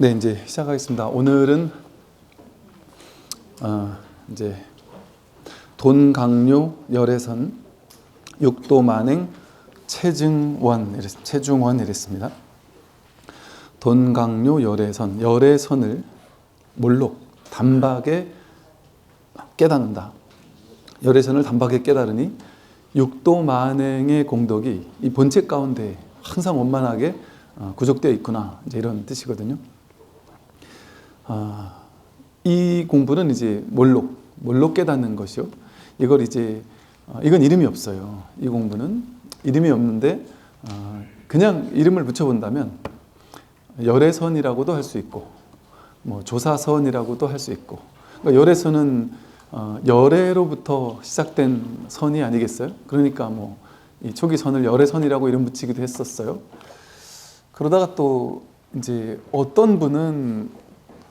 네, 이제 시작하겠습니다. 오늘은 이제 돈강료 열애선 육도만행 체중원 이랬습니다. 돈강료 열애선을 몰록 단박에 깨닫는다. 열애선을 단박에 깨달으니 육도만행의 공덕이 이 본체 가운데 항상 원만하게 구족되어 있구나, 이제 이런 뜻이거든요. 이 공부는 이제 몰록 깨닫는 것이요. 이건 이름이 없어요. 이 공부는 이름이 없는데 그냥 이름을 붙여본다면 열애선이라고도 할 수 있고, 뭐 조사선이라고도 할 수 있고. 그러니까 열애선은 열애로부터 시작된 선이 아니겠어요? 그러니까 뭐 이 초기 선을 열애선이라고 이름 붙이기도 했었어요. 그러다가 또 이제 어떤 분은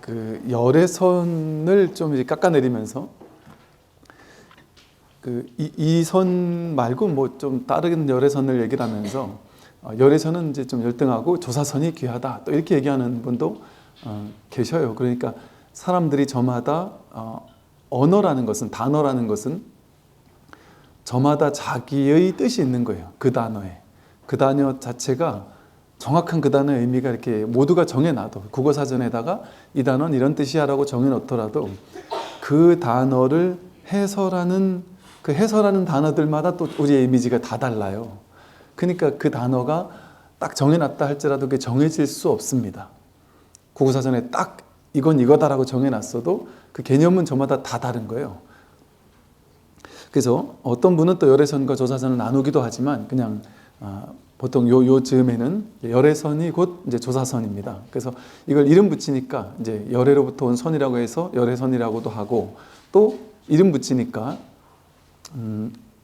그 열애선을 좀 이제 깎아내리면서 이 선 말고 뭐 좀 다른 열애선을 얘기를 하면서 열애선은 이제 좀 열등하고 조사선이 귀하다, 또 이렇게 얘기하는 분도 계셔요. 그러니까 사람들이 저마다 언어라는 것은, 단어라는 것은 저마다 자기의 뜻이 있는 거예요. 그 단어에. 그 단어 자체가 정확한 그 단어의 의미가 이렇게 모두가 정해놔도, 국어사전에다가 이 단어는 이런 뜻이야 라고 정해놓더라도 그 단어를 해설하는 단어들마다 또 우리의 이미지가 다 달라요. 그러니까 그 단어가 딱 정해놨다 할지라도 그게 정해질 수 없습니다. 국어사전에 딱 이건 이거다라고 정해놨어도 그 개념은 저마다 다 다른 거예요. 그래서 어떤 분은 또 열애선과 조사선을 나누기도 하지만 그냥 보통 요 즈음에는 열애선이 곧 이제 조사선입니다. 그래서 이걸 이름 붙이니까 이제 열애로부터 온 선이라고 해서 열애선이라고도 하고, 또 이름 붙이니까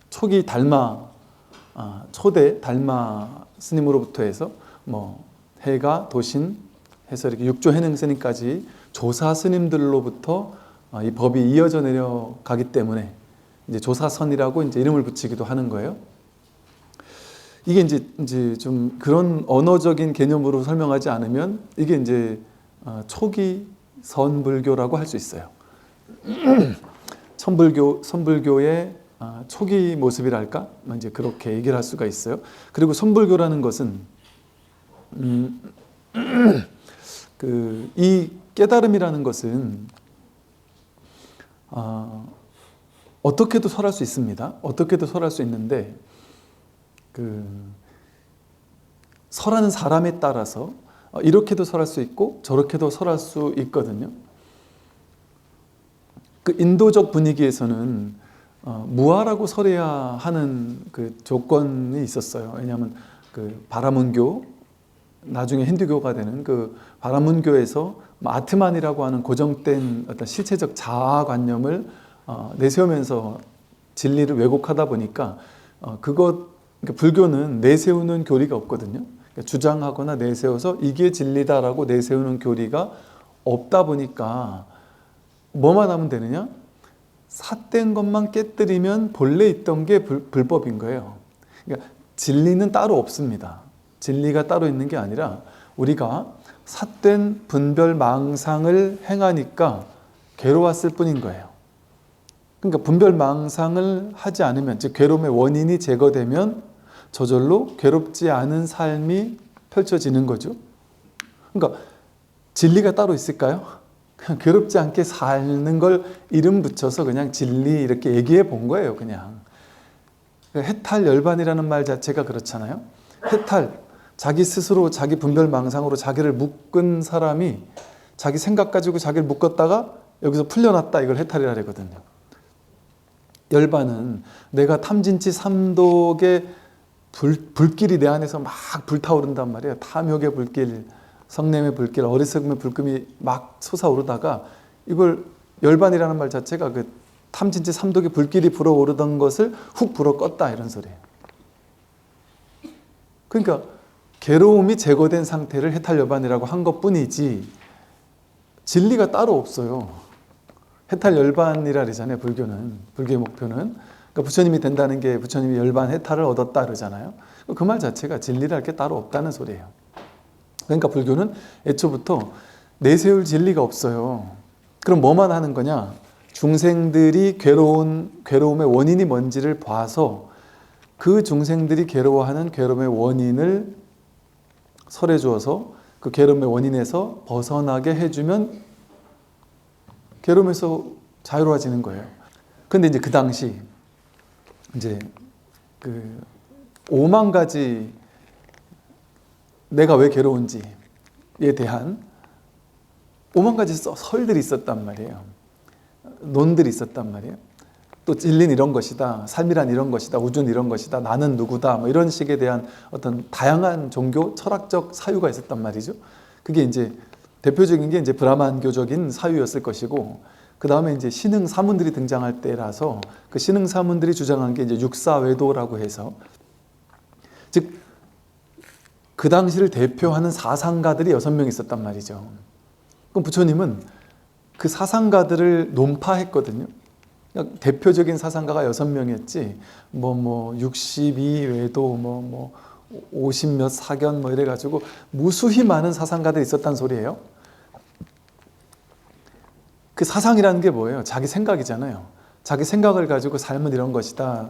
초기 초대 달마 스님으로부터 해서 뭐 해가 도신 해서 이렇게 육조 해능 스님까지 조사 스님들로부터 이 법이 이어져 내려가기 때문에 이제 조사선이라고 이제 이름을 붙이기도 하는 거예요. 이게 이제 좀 그런 언어적인 개념으로 설명하지 않으면 이게 이제 초기 선불교라고 할 수 있어요. 선불교의 초기 모습이랄까? 이제 그렇게 얘기를 할 수가 있어요. 그리고 선불교라는 것은 이 깨달음이라는 것은 어떻게도 설할 수 있습니다. 어떻게도 설할 수 있는데 설하는 사람에 따라서 이렇게도 설할 수 있고 저렇게도 설할 수 있거든요. 그 인도적 분위기에서는 무아라고 설해야 하는 그 조건이 있었어요. 왜냐하면 그 바라문교, 나중에 힌두교가 되는 그 바라문교에서 아트만이라고 하는 고정된 어떤 실체적 자아관념을 내세우면서 진리를 왜곡하다 보니까 그러니까 불교는 내세우는 교리가 없거든요. 그러니까 주장하거나 내세워서 이게 진리다라고 내세우는 교리가 없다 보니까 뭐만 하면 되느냐? 삿된 것만 깨뜨리면 본래 있던 게 불법인 거예요. 그러니까 진리는 따로 없습니다. 진리가 따로 있는 게 아니라 우리가 삿된 분별망상을 행하니까 괴로웠을 뿐인 거예요. 그러니까 분별망상을 하지 않으면, 즉 괴로움의 원인이 제거되면 저절로 괴롭지 않은 삶이 펼쳐지는 거죠. 그러니까 진리가 따로 있을까요? 그냥 괴롭지 않게 사는 걸 이름 붙여서 그냥 진리 이렇게 얘기해 본 거예요. 그냥 해탈 열반이라는 말 자체가 그렇잖아요. 해탈, 자기 스스로 자기 분별망상으로 자기를 묶은 사람이 자기 생각 가지고 자기를 묶었다가 여기서 풀려났다, 이걸 해탈이라 그러거든요. 열반은 내가 탐진치 삼독의 불길이 내 안에서 막 불타오른단 말이에요. 탐욕의 불길, 성냄의 불길, 어리석음의 불금이 막 솟아오르다가 이걸 열반이라는 말 자체가 그 탐진치 삼독의 불길이 불어오르던 것을 훅 불어 껐다, 이런 소리예요. 그러니까 괴로움이 제거된 상태를 해탈열반이라고 한 것뿐이지 진리가 따로 없어요. 해탈열반이라 그러잖아요. 불교의 목표는. 그러니까 부처님이 된다는 게 부처님이 열반 해탈을 얻었다 그러잖아요. 그 말 자체가 진리랄 게 따로 없다는 소리예요. 그러니까 불교는 애초부터 내세울 진리가 없어요. 그럼 뭐만 하는 거냐? 중생들이 괴로움의 원인이 뭔지를 봐서 그 중생들이 괴로워하는 괴로움의 원인을 설해 주어서 그 괴로움의 원인에서 벗어나게 해주면 괴로움에서 자유로워지는 거예요. 근데 이제 그 당시 이제 그 5만 가지 내가 왜 괴로운지에 대한 5만 가지 설들이 있었단 말이에요. 논들이 있었단 말이에요. 또 진리는 이런 것이다, 삶이란 이런 것이다, 우주는 이런 것이다, 나는 누구다, 뭐 이런 식에 대한 어떤 다양한 종교 철학적 사유가 있었단 말이죠. 그게 이제 대표적인 게 이제 브라만교적인 사유였을 것이고, 그 다음에 이제 신흥 사문들이 등장할 때라서 그 신흥 사문들이 주장한 게 이제 육사외도라고 해서, 즉 그 당시를 대표하는 사상가들이 6명 있었단 말이죠. 그럼 부처님은 그 사상가들을 논파했거든요. 대표적인 사상가가 6명이었지, 62외도, 50몇 사견 이래가지고 무수히 많은 사상가들이 있었단 소리예요. 그 사상이라는 게 뭐예요? 자기 생각이잖아요. 자기 생각을 가지고 삶은 이런 것이다,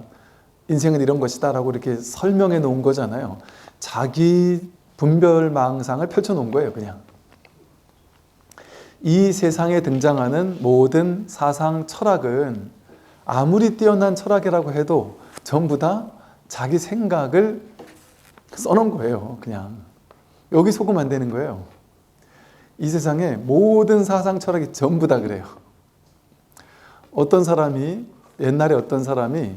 인생은 이런 것이다 라고 이렇게 설명해 놓은 거잖아요. 자기 분별망상을 펼쳐 놓은 거예요, 그냥. 이 세상에 등장하는 모든 사상 철학은 아무리 뛰어난 철학이라고 해도 전부 다 자기 생각을 써놓은 거예요, 그냥. 여기 속으면 안 되는 거예요. 이 세상에 모든 사상 철학이 전부 다 그래요. 옛날에 어떤 사람이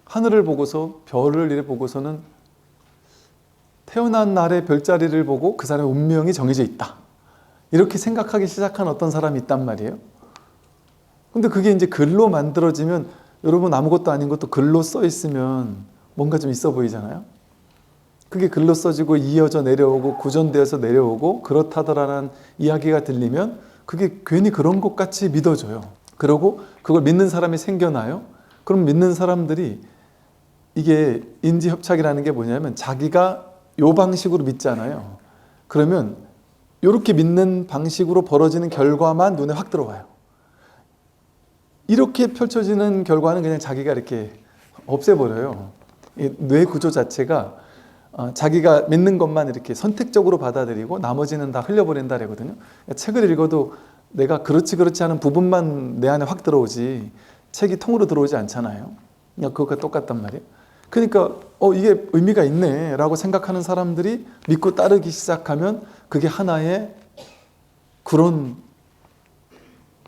하늘을 보고서 별을 이래 보고서는 태어난 날의 별자리를 보고 그 사람의 운명이 정해져 있다, 이렇게 생각하기 시작한 어떤 사람이 있단 말이에요. 근데 그게 이제 글로 만들어지면, 여러분 아무것도 아닌 것도 글로 써 있으면 뭔가 좀 있어 보이잖아요. 그게 글로 써지고 이어져 내려오고 구전되어서 내려오고 그렇다더라는 이야기가 들리면 그게 괜히 그런 것 같이 믿어져요. 그러고 그걸 믿는 사람이 생겨나요. 그럼 믿는 사람들이, 이게 인지협착이라는 게 뭐냐면 자기가 요 방식으로 믿잖아요. 그러면 이렇게 믿는 방식으로 벌어지는 결과만 눈에 확 들어와요. 이렇게 펼쳐지는 결과는 그냥 자기가 이렇게 없애버려요. 뇌 구조 자체가 자기가 믿는 것만 이렇게 선택적으로 받아들이고 나머지는 다 흘려버린다 그러거든요. 책을 읽어도 내가 그렇지 하는 부분만 내 안에 확 들어오지 책이 통으로 들어오지 않잖아요. 그냥 그것과 똑같단 말이에요. 그러니까 이게 의미가 있네 라고 생각하는 사람들이 믿고 따르기 시작하면 그게 하나의 그런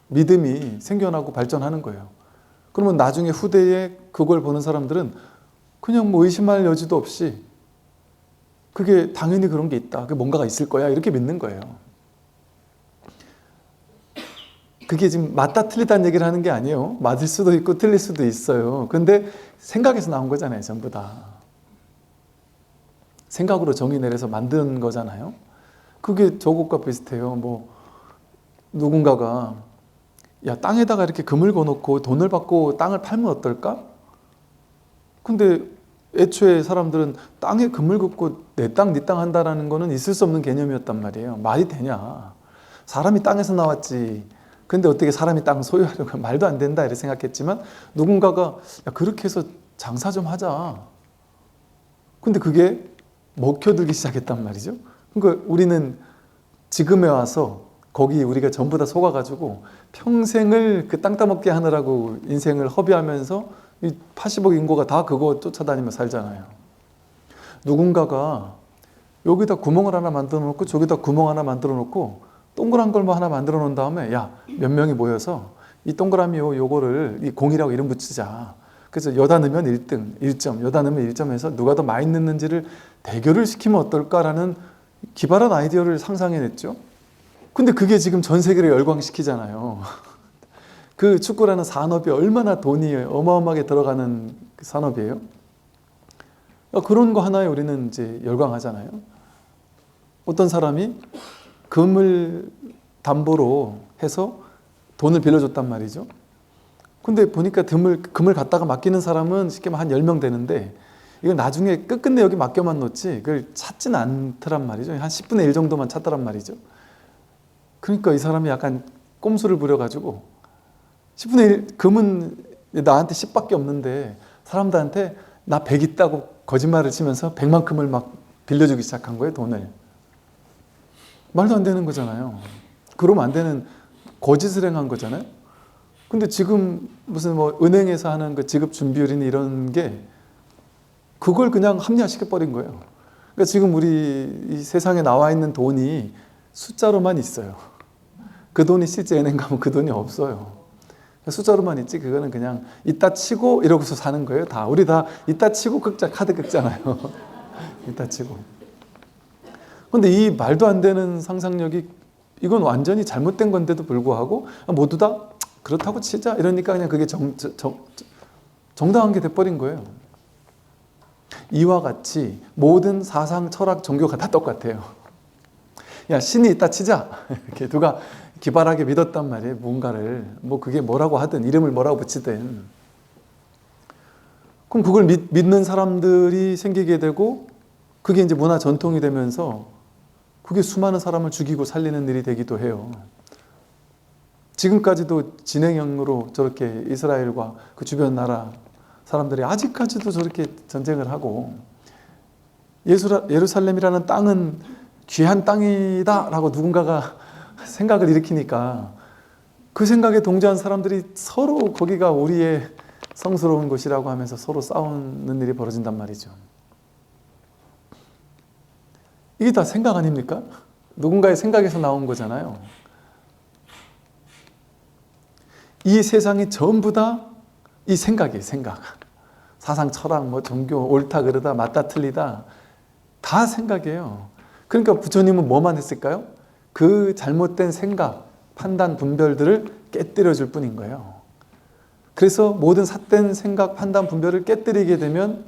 믿음이 생겨나고 발전하는 거예요. 그러면 나중에 후대에 그걸 보는 사람들은 그냥 의심할 여지도 없이 그게 당연히 그런 게 있다, 그게 뭔가가 있을 거야, 이렇게 믿는 거예요. 그게 지금 맞다 틀리다는 얘기를 하는 게 아니에요. 맞을 수도 있고 틀릴 수도 있어요. 근데 생각에서 나온 거잖아요, 전부 다. 생각으로 정의 내려서 만든 거잖아요. 그게 저것과 비슷해요. 누군가가 땅에다가 이렇게 금을 거놓고 돈을 받고 땅을 팔면 어떨까? 근데 애초에 사람들은 땅에 금을 긋고 내 땅, 네 땅 한다라는 거는 있을 수 없는 개념이었단 말이에요. 말이 되냐? 사람이 땅에서 나왔지. 근데 어떻게 사람이 땅 소유하려고, 말도 안 된다 이렇게 생각했지만 누군가가 그렇게 해서 장사 좀 하자. 근데 그게 먹혀들기 시작했단 말이죠. 그러니까 우리는 지금에 와서 거기 우리가 전부 다 속아가지고 평생을 그 땅 따먹게 하느라고 인생을 허비하면서 이 80억 인구가 다 그거 쫓아다니며 살잖아요. 누군가가 여기다 구멍을 하나 만들어 놓고 저기다 구멍 하나 만들어 놓고 동그란 걸 하나 만들어 놓은 다음에 몇 명이 모여서 이 동그라미 요거를 이 공이라고 이름 붙이자. 그래서 여다 넣으면 1등, 1점, 여다 넣으면 1점 해서 누가 더 많이 넣는지를 대결을 시키면 어떨까라는 기발한 아이디어를 상상해냈죠. 근데 그게 지금 전 세계를 열광시키잖아요. 그 축구라는 산업이 얼마나 돈이 어마어마하게 들어가는 산업이에요. 그런 거 하나에 우리는 이제 열광하잖아요. 어떤 사람이 금을 담보로 해서 돈을 빌려줬단 말이죠. 근데 보니까 금을 갖다가 맡기는 사람은 쉽게 말하면 한 10명 되는데 이거 나중에 끝끝내 여기 맡겨만 놓지 그걸 찾진 않더란 말이죠. 한 10분의 1 정도만 찾더란 말이죠. 그러니까 이 사람이 약간 꼼수를 부려가지고 10분의 1 금은 나한테 10밖에 없는데 사람들한테 나 100 있다고 거짓말을 치면서 100만큼을 막 빌려주기 시작한 거예요, 돈을. 말도 안 되는 거잖아요. 그러면 안 되는 거짓을 행한 거잖아요. 근데 지금 무슨 뭐 은행에서 하는 그 지급 준비율이나 이런 게 그걸 그냥 합리화시켜 버린 거예요. 그러니까 지금 우리 이 세상에 나와 있는 돈이 숫자로만 있어요. 그 돈이 실제 은행 가면 그 돈이 없어요. 숫자로만 있지 그거는 그냥 이따 치고 이러고서 사는 거예요. 다 우리 다 이따 치고 긁자 카드 긁잖아요. 이따 치고. 근데 이 말도 안 되는 상상력이 이건 완전히 잘못된 건데도 불구하고 모두 다 그렇다고 치자 이러니까 그냥 그게 정당한 게 돼버린 거예요. 이와 같이 모든 사상, 철학, 종교가 다 똑같아요. 야, 신이 있다 치자. 이렇게 누가 기발하게 믿었단 말이에요. 뭔가를. 뭐 그게 뭐라고 하든 이름을 뭐라고 붙이든. 그럼 그걸 믿는 사람들이 생기게 되고 그게 이제 문화 전통이 되면서 그게 수많은 사람을 죽이고 살리는 일이 되기도 해요. 지금까지도 진행형으로 저렇게 이스라엘과 그 주변 나라 사람들이 아직까지도 저렇게 전쟁을 하고 예루살렘이라는 땅은 귀한 땅이다 라고 누군가가 생각을 일으키니까 그 생각에 동조한 사람들이 서로 거기가 우리의 성스러운 곳이라고 하면서 서로 싸우는 일이 벌어진단 말이죠. 이게 다 생각 아닙니까? 누군가의 생각에서 나온 거잖아요. 이 세상이 전부 다 이 생각이에요. 생각. 사상, 철학, 뭐 종교, 옳다 그르다, 맞다 틀리다 다 생각이에요. 그러니까 부처님은 뭐만 했을까요? 그 잘못된 생각, 판단, 분별들을 깨뜨려 줄 뿐인 거예요. 그래서 모든 삿된 생각, 판단, 분별을 깨뜨리게 되면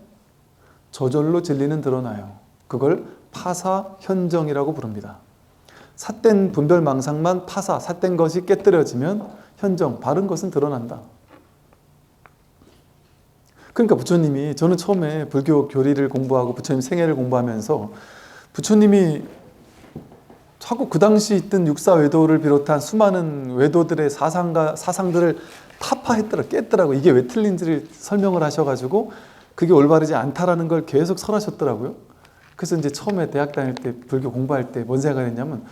저절로 진리는 드러나요. 그걸 파사현정이라고 부릅니다. 삿된 분별 망상만 파사, 삿된 것이 깨뜨려지면 현정, 바른 것은 드러난다. 그러니까 부처님이 저는 처음에 불교 교리를 공부하고 부처님 생애를 공부하면서 부처님이 자꾸 그 당시 있던 육사외도를 비롯한 수많은 외도들의 사상들을 깼더라고. 이게 왜 틀린지를 설명을 하셔가지고 그게 올바르지 않다라는 걸 계속 설하셨더라고요. 그래서 이제 처음에 대학 다닐 때 불교 공부할 때 뭔 생각을 했냐면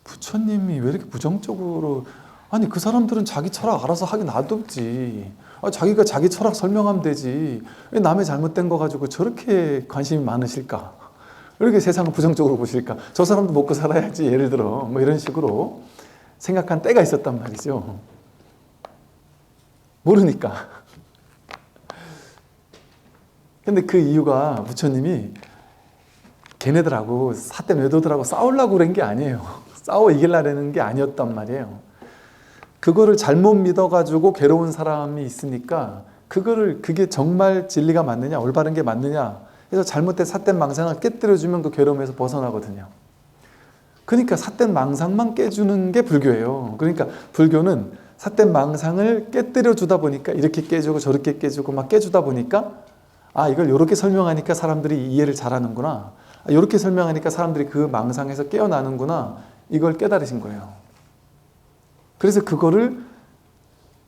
부처님이 왜 이렇게 부정적으로 아니 그 사람들은 자기 철학 알아서 하게 놔뒀지. 자기가 자기 철학 설명하면 되지. 왜 남의 잘못된 거 가지고 저렇게 관심이 많으실까? 왜 이렇게 세상을 부정적으로 보실까? 저 사람도 먹고 살아야지 예를 들어 뭐 이런 식으로 생각한 때가 있었단 말이죠. 모르니까. 근데 그 이유가 부처님이 걔네들하고 삿된 외도들하고 싸우려고 그런 게 아니에요. 싸워 이기려는 게 아니었단 말이에요. 그거를 잘못 믿어가지고 괴로운 사람이 있으니까 그게 정말 진리가 맞느냐 올바른 게 맞느냐 해서 잘못된 삿된 망상을 깨뜨려주면 그 괴로움에서 벗어나거든요. 그러니까 삿된 망상만 깨주는 게 불교예요. 그러니까 불교는 삿된 망상을 깨뜨려주다 보니까 이렇게 깨주고 저렇게 깨주고 막 깨주다 보니까 아 이걸 이렇게 설명하니까 사람들이 이해를 잘하는구나. 이렇게 설명하니까 사람들이 그 망상에서 깨어나는구나. 이걸 깨달으신 거예요. 그래서 그거를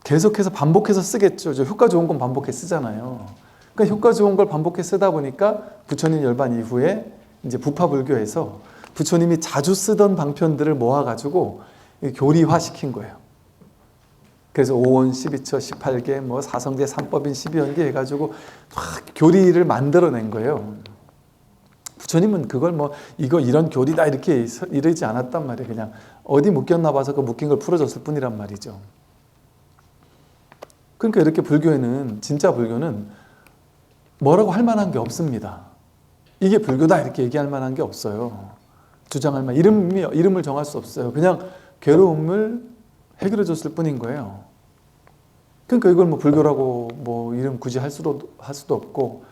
계속해서 반복해서 쓰겠죠. 효과 좋은 건 반복해 쓰잖아요. 그러니까 효과 좋은 걸 반복해 쓰다 보니까 부처님 열반 이후에 이제 부파불교에서 부처님이 자주 쓰던 방편들을 모아가지고 교리화 시킨 거예요. 그래서 5원 12처 18개, 뭐 사성제 3법인 12연계 해가지고 막 교리를 만들어낸 거예요. 부처님은 그걸 뭐 이거 이런 교리다 이렇게 이러지 않았단 말이에요. 그냥 어디 묶였나 봐서 그 묶인 걸 풀어줬을 뿐이란 말이죠. 그러니까 이렇게 불교에는 진짜 불교는 뭐라고 할 만한 게 없습니다. 이게 불교다 이렇게 얘기할 만한 게 없어요. 주장할 만한 이름을 정할 수 없어요. 그냥 괴로움을 해결해 줬을 뿐인 거예요. 그러니까 이걸 뭐 불교라고 뭐 이름 굳이 할 수도 없고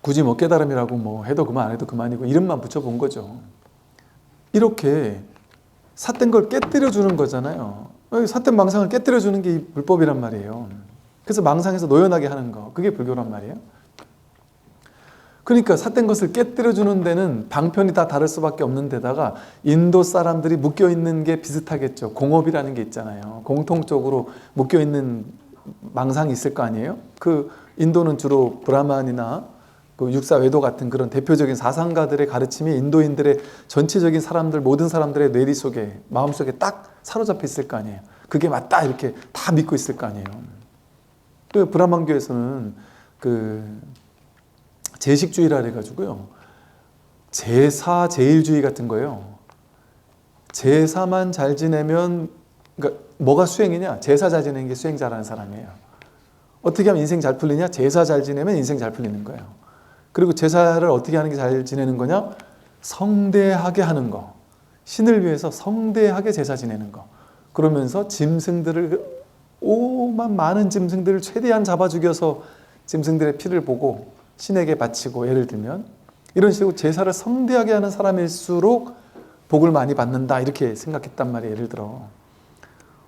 굳이 뭐 깨달음이라고 뭐 해도 그만 안 해도 그만이고 이름만 붙여본 거죠. 이렇게 삿된 걸 깨뜨려 주는 거잖아요. 삿된 망상을 깨뜨려 주는 게 불법이란 말이에요. 그래서 망상에서 노연하게 하는 거 그게 불교란 말이에요. 그러니까 삿된 것을 깨뜨려주는 데는 방편이 다 다를 수밖에 없는 데다가 인도 사람들이 묶여있는 게 비슷하겠죠. 공업이라는 게 있잖아요. 공통적으로 묶여있는 망상이 있을 거 아니에요. 그 인도는 주로 브라만이나 그 육사외도 같은 그런 대표적인 사상가들의 가르침이 인도인들의 전체적인 사람들, 모든 사람들의 뇌리 속에, 마음속에 딱 사로잡혀 있을 거 아니에요. 그게 맞다 이렇게 다 믿고 있을 거 아니에요. 그 브라만교에서는 그 제식주의라 해가지고요, 제사 제일주의 같은 거예요. 제사만 잘 지내면, 그러니까 뭐가 수행이냐? 제사 잘 지내는 게 수행 잘하는 사람이에요. 어떻게 하면 인생 잘 풀리냐? 제사 잘 지내면 인생 잘 풀리는 거예요. 그리고 제사를 어떻게 하는 게 잘 지내는 거냐? 성대하게 하는 거. 신을 위해서 성대하게 제사 지내는 거. 그러면서 짐승들을, 오만 많은 짐승들을 최대한 잡아 죽여서 짐승들의 피를 보고 신에게 바치고, 예를 들면 이런 식으로 제사를 성대하게 하는 사람일수록 복을 많이 받는다 이렇게 생각했단 말이에요. 예를 들어.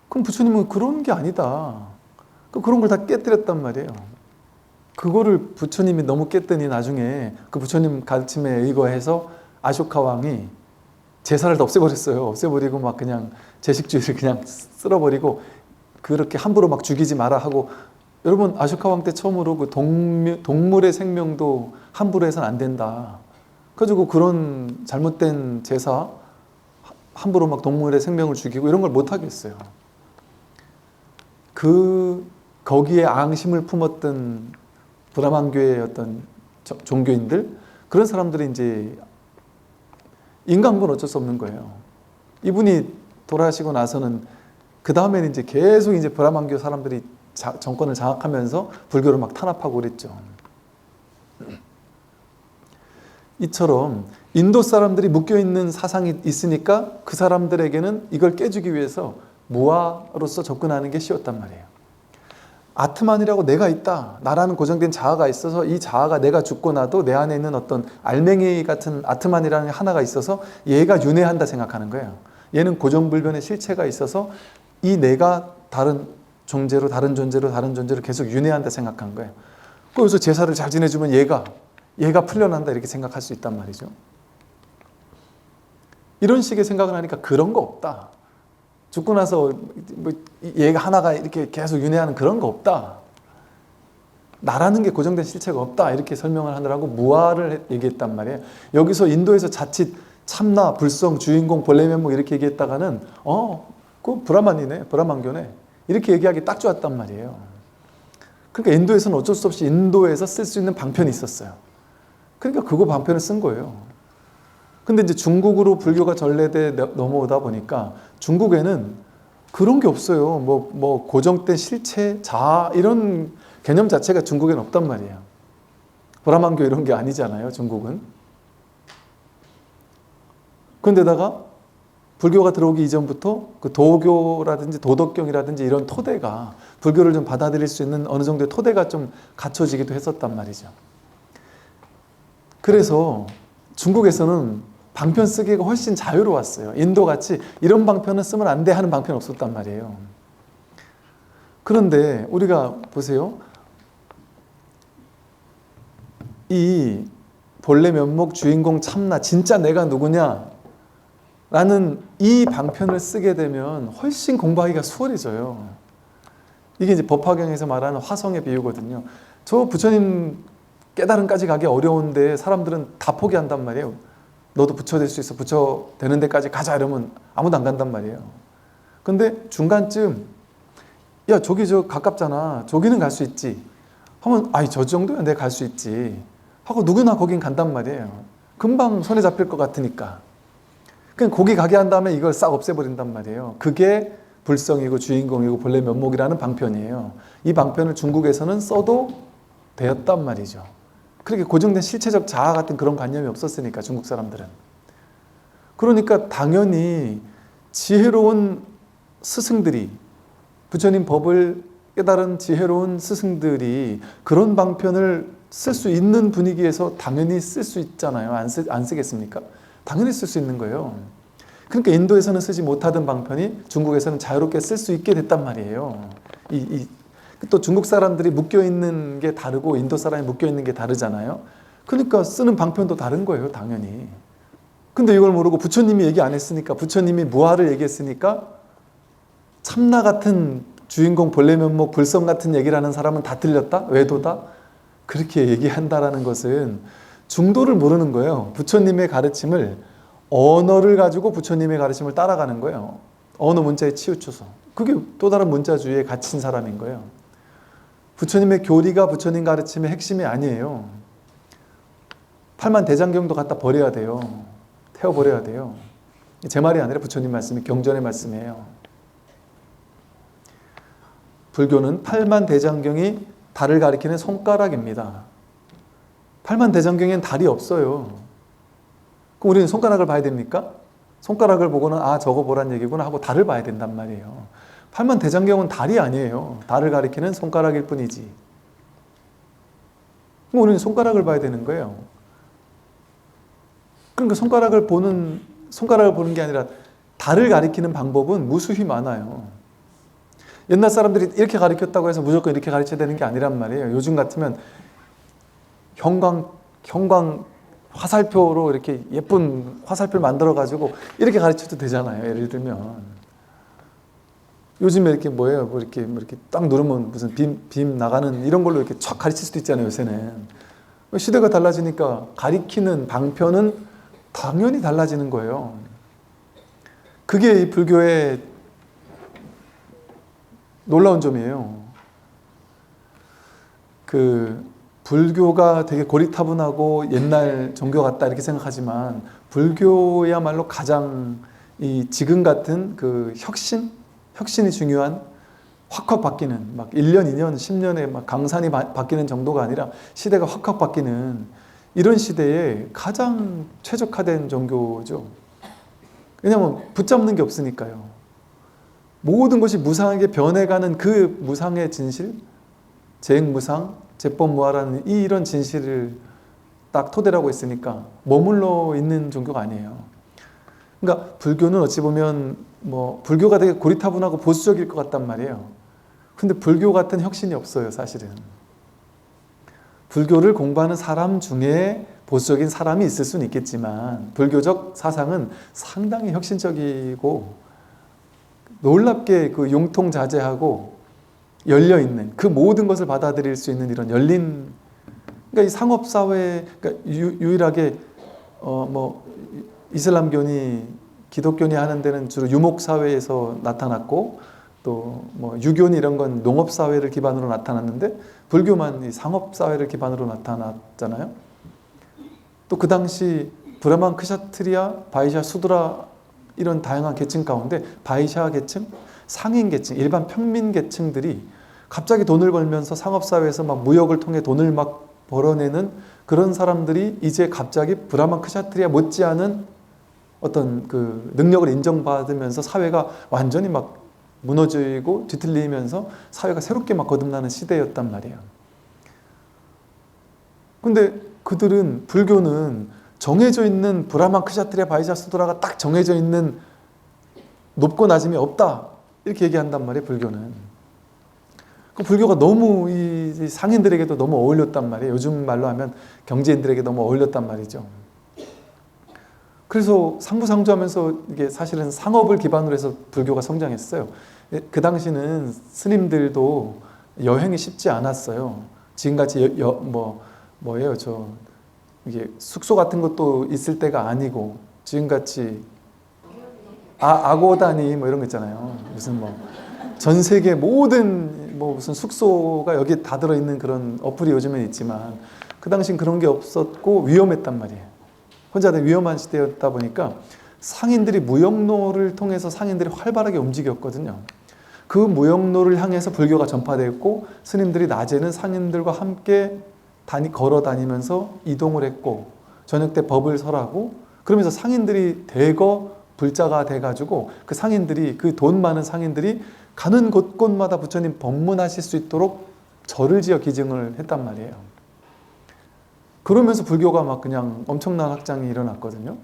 그럼 부처님은 그런 게 아니다. 그런 걸 다 깨뜨렸단 말이에요. 그거를 부처님이 너무 깼더니 나중에 그 부처님 가르침에 의거해서 아쇼카 왕이 제사를 다 없애버렸어요. 없애버리고 막 그냥 제식주의를 그냥 쓸어버리고, 그렇게 함부로 막 죽이지 마라 하고. 여러분, 아쇼카 왕 때 처음으로 그 동물의 생명도 함부로 해서는 안 된다. 그래가지고 그런 잘못된 제사, 함부로 막 동물의 생명을 죽이고 이런 걸 못 하겠어요. 거기에 앙심을 품었던 브라만교의 어떤 종교인들, 그런 사람들이 이제 인간군 어쩔 수 없는 거예요. 이분이 돌아가시고 나서는 그 다음에는 이제 계속 이제 브라만교 사람들이 정권을 장악하면서 불교를 막 탄압하고 그랬죠. 이처럼 인도 사람들이 묶여있는 사상이 있으니까 그 사람들에게는 이걸 깨주기 위해서 무아로서 접근하는 게 쉬웠단 말이에요. 아트만이라고 내가 있다, 나라는 고정된 자아가 있어서 이 자아가 내가 죽고 나도 내 안에 있는 어떤 알맹이 같은 아트만이라는 하나가 있어서 얘가 윤회한다 생각하는 거예요. 얘는 고정불변의 실체가 있어서 이 내가 다른 존재로 계속 윤회한다 생각한 거예요. 그래서 제사를 잘 지내주면 얘가 풀려난다 이렇게 생각할 수 있단 말이죠. 이런 식의 생각을 하니까 그런 거 없다. 죽고 나서 뭐 얘가 하나가 이렇게 계속 윤회하는 그런 거 없다. 나라는 게 고정된 실체가 없다. 이렇게 설명을 하느라고 무아를 얘기했단 말이에요. 여기서 인도에서 자칫 참나, 불성, 주인공, 본래 면목 이렇게 얘기했다가는 그 브라만이네, 브라만교네 이렇게 얘기하기 딱 좋았단 말이에요. 그러니까 인도에서는 어쩔 수 없이 인도에서 쓸 수 있는 방편이 있었어요. 그러니까 그거 방편을 쓴 거예요. 근데 이제 중국으로 불교가 전래돼 넘어오다 보니까 중국에는 그런 게 없어요. 뭐 고정된 실체, 자아 이런 개념 자체가 중국에는 없단 말이에요. 브라만교 이런 게 아니잖아요, 중국은. 그런데다가 불교가 들어오기 이전부터 그 도교라든지 도덕경이라든지 이런 토대가, 불교를 좀 받아들일 수 있는 어느 정도의 토대가 좀 갖춰지기도 했었단 말이죠. 그래서 중국에서는 방편 쓰기가 훨씬 자유로웠어요. 인도같이 이런 방편은 쓰면 안 돼 하는 방편은 없었단 말이에요. 그런데 우리가 보세요. 이 본래 면목, 주인공, 참나, 진짜 내가 누구냐 라는 이 방편을 쓰게 되면 훨씬 공부하기가 수월해져요. 이게 이제 법화경에서 말하는 화성의 비유거든요. 저 부처님 깨달음까지 가기 어려운데 사람들은 다 포기한단 말이에요. 너도 부처 될 수 있어, 부처 되는 데까지 가자 이러면 아무도 안 간단 말이에요. 근데 중간쯤 야 저기 저 가깝잖아, 저기는 갈 수 있지 하면 아이 저 정도야 내가 갈 수 있지 하고 누구나 거긴 간단 말이에요. 금방 손에 잡힐 것 같으니까. 그냥 거기 가게 한 다음에 이걸 싹 없애버린단 말이에요. 그게 불성이고 주인공이고 본래 면목이라는 방편이에요. 이 방편을 중국에서는 써도 되었단 말이죠. 그렇게 고정된 실체적 자아 같은 그런 관념이 없었으니까, 중국 사람들은. 그러니까 당연히 지혜로운 스승들이, 부처님 법을 깨달은 지혜로운 스승들이 그런 방편을 쓸 수 있는 분위기에서 당연히 쓸 수 있잖아요. 안 쓰겠습니까? 당연히 쓸 수 있는 거예요. 그러니까 인도에서는 쓰지 못하던 방편이 중국에서는 자유롭게 쓸 수 있게 됐단 말이에요. 또 중국 사람들이 묶여있는 게 다르고 인도 사람이 묶여있는 게 다르잖아요. 그러니까 쓰는 방편도 다른 거예요, 당연히. 근데 이걸 모르고 부처님이 얘기 안 했으니까, 부처님이 무아를 얘기했으니까 참나 같은 주인공 본래 면목 불성 같은 얘기를 하는 사람은 다 틀렸다? 외도다? 그렇게 얘기한다라는 것은 중도를 모르는 거예요. 부처님의 가르침을, 언어를 가지고 부처님의 가르침을 따라가는 거예요. 언어 문자에 치우쳐서. 그게 또 다른 문자주의에 갇힌 사람인 거예요. 부처님의 교리가 부처님 가르침의 핵심이 아니에요. 팔만대장경도 갖다 버려야 돼요. 태워버려야 돼요. 제 말이 아니라 부처님 말씀이 경전의 말씀이에요. 불교는 팔만대장경이 달을 가리키는 손가락입니다. 팔만대장경엔 달이 없어요. 그럼 우리는 손가락을 봐야 됩니까? 손가락을 보고는 아 저거 보란 얘기구나 하고 달을 봐야 된단 말이에요. 팔만대장경은 달이 아니에요. 달을 가리키는 손가락일 뿐이지. 그럼 우리는 손가락을 봐야 되는 거예요. 그러니까 손가락을 보는 게 아니라 달을 가리키는 방법은 무수히 많아요. 옛날 사람들이 이렇게 가르쳤다고 해서 무조건 이렇게 가르쳐야 되는 게 아니란 말이에요. 요즘 같으면 형광 화살표로 이렇게 예쁜 화살표를 만들어 가지고 이렇게 가르쳐도 되잖아요. 예를 들면 요즘에 이렇게 뭐예요? 이렇게 딱 누르면 무슨 빔 나가는 이런 걸로 이렇게 촥 가르칠 수도 있잖아요. 요새는 시대가 달라지니까 가리키는 방편은 당연히 달라지는 거예요. 그게 이 불교의 놀라운 점이에요. 불교가 되게 고리타분하고 옛날 종교 같다 이렇게 생각하지만 불교야말로 가장 이 지금 같은 혁신이 중요한 확확 바뀌는 막 1년, 2년, 10년에 막 강산이 바뀌는 정도가 아니라 시대가 확확 바뀌는 이런 시대에 가장 최적화된 종교죠. 왜냐하면 붙잡는 게 없으니까요. 모든 것이 무상하게 변해가는 그 무상의 진실, 재행무상, 제법무아라는 이런 진실을 딱 토대로 하고 있으니까 머물러 있는 종교가 아니에요. 그러니까 불교는 어찌 보면 불교가 되게 고리타분하고 보수적일 것 같단 말이에요. 근데 불교 같은 혁신이 없어요, 사실은. 불교를 공부하는 사람 중에 보수적인 사람이 있을 수는 있겠지만 불교적 사상은 상당히 혁신적이고 놀랍게 융통자재하고 열려있는 그 모든 것을 받아들일 수 있는 이런 열린, 그러니까 이 상업사회, 그러니까 유일하게 이슬람교니 기독교니 하는 데는 주로 유목사회에서 나타났고 또 유교니 이런 건 농업사회를 기반으로 나타났는데 불교만 이 상업사회를 기반으로 나타났잖아요. 또 그 당시 브라만, 크샤트리아, 바이샤, 수드라 이런 다양한 계층 가운데 바이샤 계층, 상인 계층, 일반 평민 계층들이 갑자기 돈을 벌면서 상업사회에서 막 무역을 통해 돈을 막 벌어내는 그런 사람들이 이제 갑자기 브라만, 크샤트리아 못지않은 어떤 능력을 인정받으면서 사회가 완전히 막 무너지고 뒤틀리면서 사회가 새롭게 막 거듭나는 시대였단 말이에요. 근데 그들은, 불교는 정해져 있는 브라만, 크샤트리아, 바이샤, 수드라가 딱 정해져 있는 높고 낮음이 없다 이렇게 얘기한단 말이에요. 불교는. 불교가 너무 이 상인들에게도 너무 어울렸단 말이에요. 요즘 말로 하면 경제인들에게 너무 어울렸단 말이죠. 그래서 상부상조하면서 이게 사실은 상업을 기반으로 해서 불교가 성장했어요. 그 당시는 스님들도 여행이 쉽지 않았어요. 지금같이 이게 숙소 같은 것도 있을 때가 아니고 지금같이 아고다니 이런 거 있잖아요. 무슨 전 세계 모든 무슨 숙소가 여기 다 들어있는 그런 어플이 요즘엔 있지만 그 당시엔 그런 게 없었고 위험했단 말이에요. 혼자는 위험한 시대였다 보니까 상인들이 무역로를 통해서 상인들이 활발하게 움직였거든요. 그 무역로를 향해서 불교가 전파되었고 스님들이 낮에는 상인들과 함께 걸어 다니면서 이동을 했고 저녁 때 법을 설하고 그러면서 상인들이 대거 불자가 돼가지고 그 상인들이, 그 돈 많은 상인들이 가는 곳곳마다 부처님 법문하실 수 있도록 절을 지어 기증을 했단 말이에요. 그러면서 불교가 막 그냥 엄청난 확장이 일어났거든요.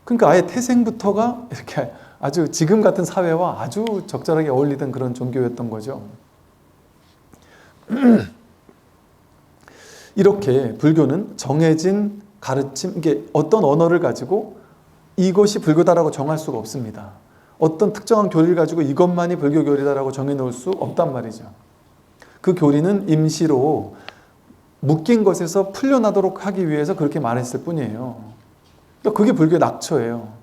그러니까 아예 태생부터가 이렇게 아주 지금 같은 사회와 아주 적절하게 어울리던 그런 종교였던 거죠. 이렇게 불교는 정해진 가르침, 이게 어떤 언어를 가지고 이것이 불교다라고 정할 수가 없습니다. 어떤 특정한 교리를 가지고 이것만이 불교 교리다라고 정해놓을 수 없단 말이죠. 그 교리는 임시로 묶인 것에서 풀려나도록 하기 위해서 그렇게 말했을 뿐이에요. 그러니까 그게 불교의 낙처예요.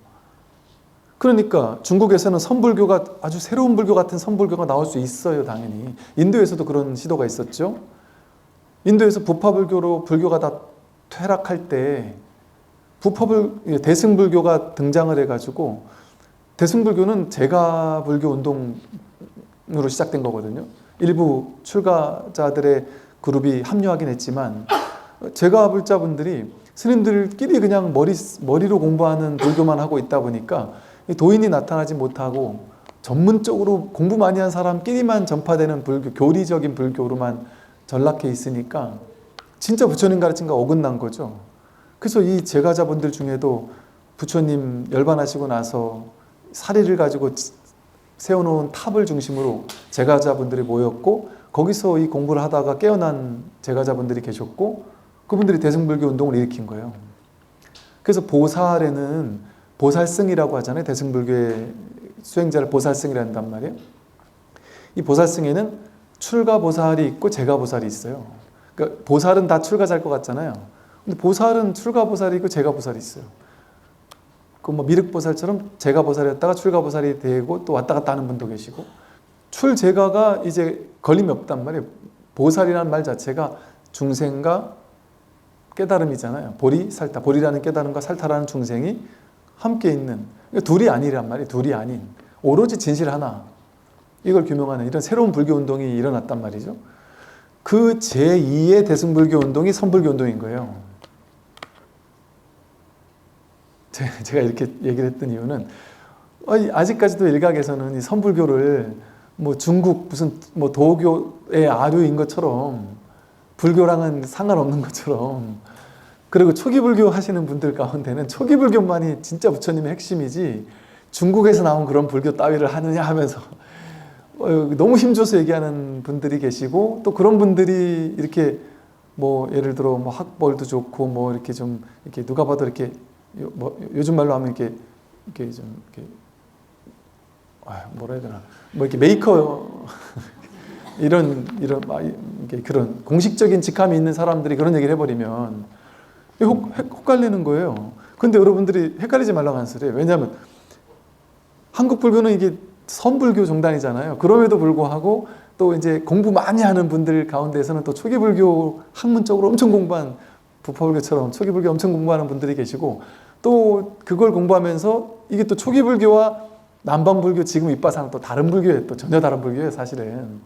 그러니까 중국에서는 선불교가 아주 새로운 불교 같은 선불교가 나올 수 있어요, 당연히. 인도에서도 그런 시도가 있었죠. 인도에서 부파불교로 불교가 다 퇴락할 때 대승불교가 등장을 해가지고, 대승불교는 제가불교 운동으로 시작된 거거든요. 일부 출가자들의 그룹이 합류하긴 했지만, 제가불자분들이 스님들끼리 그냥 머리로 공부하는 불교만 하고 있다 보니까 도인이 나타나지 못하고 전문적으로 공부 많이 한 사람끼리만 전파되는 불교, 교리적인 불교로만 전락해 있으니까 진짜 부처님 가르침과 어긋난 거죠. 그래서 이 제가자분들 중에도 부처님 열반하시고 나서 사리를 가지고 세워놓은 탑을 중심으로 제가자분들이 모였고, 거기서 이 공부를 하다가 깨어난 제가자분들이 계셨고, 그분들이 대승불교 운동을 일으킨 거예요. 그래서 보살에는 보살승이라고 하잖아요. 대승불교의 수행자를 보살승이라 한단 말이에요. 이 보살승에는 출가보살이 있고 제가보살이 있어요. 그러니까 보살은 다 출가자일 것 같잖아요. 근데 보살은 출가보살이 있고 제가보살이 있어요. 그 뭐 미륵보살처럼 제가보살이었다가 출가보살이 되고 또 왔다 갔다 하는 분도 계시고, 출제가가 이제 걸림이 없단 말이에요. 보살이라는 말 자체가 중생과 깨달음이잖아요. 보리, 살타. 보리라는 깨달음과 살타라는 중생이 함께 있는, 둘이 아니란 말이에요. 둘이 아닌 오로지 진실 하나, 이걸 규명하는 이런 새로운 불교 운동이 일어났단 말이죠. 그 제2의 대승불교 운동이 선불교 운동인 거예요. 제가 이렇게 얘기를 했던 이유는, 아직까지도 일각에서는 이 선불교를 뭐 중국 무슨 뭐 도교의 아류인 것처럼, 불교랑은 상관없는 것처럼, 그리고 초기불교 하시는 분들 가운데는 초기불교만이 진짜 부처님의 핵심이지 중국에서 나온 그런 불교 따위를 하느냐 하면서 너무 힘줘서 얘기하는 분들이 계시고, 또 그런 분들이 이렇게 뭐 예를 들어 뭐 학벌도 좋고 뭐 이렇게 좀 이렇게 누가 봐도 이렇게 뭐 요즘 말로 하면 이렇게 좀 이렇게 뭐라 해야 되나, 뭐 이렇게 메이커 이런 그런 공식적인 직함이 있는 사람들이 그런 얘기를 해버리면 헷갈리는 거예요. 근데 여러분들이 헷갈리지 말라고 하는 소리예요. 왜냐하면 한국 불교는 이게 선불교 종단이잖아요. 그럼에도 불구하고 또 이제 공부 많이 하는 분들 가운데서는 또 초기불교 학문적으로 엄청 공부한, 부파불교처럼 초기불교 엄청 공부하는 분들이 계시고, 또 그걸 공부하면서 이게 또 초기불교와 남방불교, 지금 윗바사는 또 다른 불교예요. 또 전혀 다른 불교예요, 사실은.